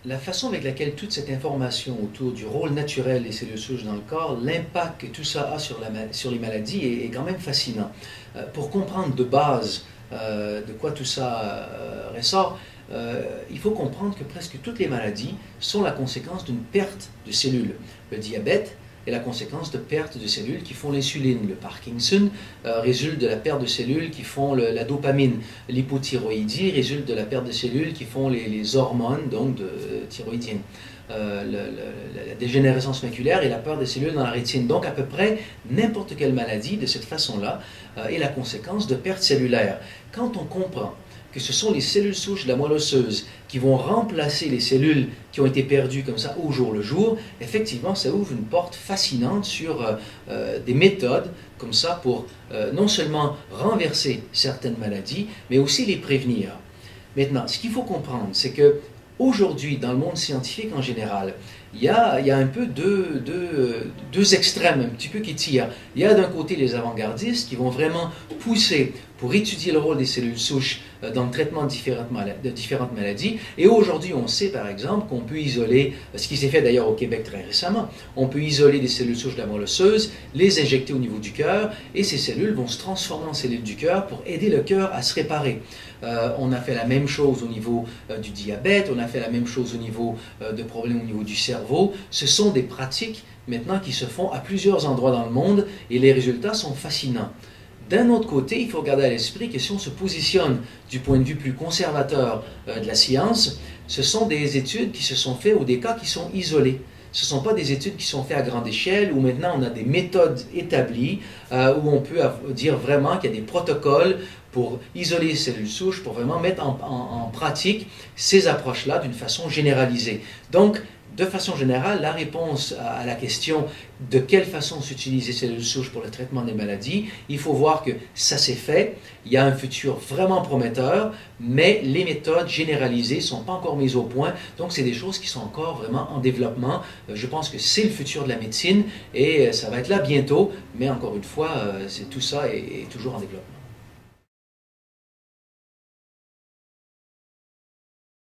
la façon avec laquelle toute cette information autour du rôle naturel des cellules souches dans le corps, l'impact que tout ça a sur les maladies est quand même fascinant. Pour comprendre de base de quoi tout ça ressort, il faut comprendre que presque toutes les maladies sont la conséquence d'une perte de cellules. Le diabète est la conséquence de perte de cellules qui font l'insuline. Le Parkinson résulte de la perte de cellules qui font la dopamine. L'hypothyroïdie résulte de la perte de cellules qui font les hormones donc thyroïdiennes. La dégénérescence maculaire et la perte des cellules dans la rétine. Donc à peu près n'importe quelle maladie de cette façon-là est la conséquence de pertes cellulaires. Quand on comprend que ce sont les cellules souches de la moelle osseuse qui vont remplacer les cellules qui ont été perdues comme ça au jour le jour, effectivement, ça ouvre une porte fascinante sur des méthodes comme ça pour non seulement renverser certaines maladies, mais aussi les prévenir. Maintenant, ce qu'il faut comprendre, c'est que aujourd'hui, dans le monde scientifique en général, il y a un peu deux extrêmes un petit peu qui tirent. Il y a d'un côté les avant-gardistes qui vont vraiment pousser pour étudier le rôle des cellules souches dans le traitement de différentes maladies. Et aujourd'hui, on sait par exemple qu'on peut isoler, ce qui s'est fait d'ailleurs au Québec très récemment, on peut isoler des cellules souches de la moelle osseuse, les injecter au niveau du cœur, et ces cellules vont se transformer en cellules du cœur pour aider le cœur à se réparer. On a fait la même chose au niveau du diabète, on a fait la même chose au niveau de problèmes au niveau du cerveau. Ce sont des pratiques maintenant qui se font à plusieurs endroits dans le monde et les résultats sont fascinants. D'un autre côté, il faut garder à l'esprit que si on se positionne du point de vue plus conservateur de la science, ce sont des études qui se sont faites ou des cas qui sont isolés. Ce ne sont pas des études qui sont faites à grande échelle où maintenant on a des méthodes établies, où on peut dire vraiment qu'il y a des protocoles pour isoler les cellules souches, pour vraiment mettre en pratique ces approches-là d'une façon généralisée. Donc, de façon générale, la réponse à la question de quelle façon s'utiliser ces cellules souches pour le traitement des maladies, il faut voir que ça s'est fait, il y a un futur vraiment prometteur, mais les méthodes généralisées ne sont pas encore mises au point, donc c'est des choses qui sont encore vraiment en développement. Je pense que c'est le futur de la médecine et ça va être là bientôt, mais encore une fois, tout ça est toujours en développement.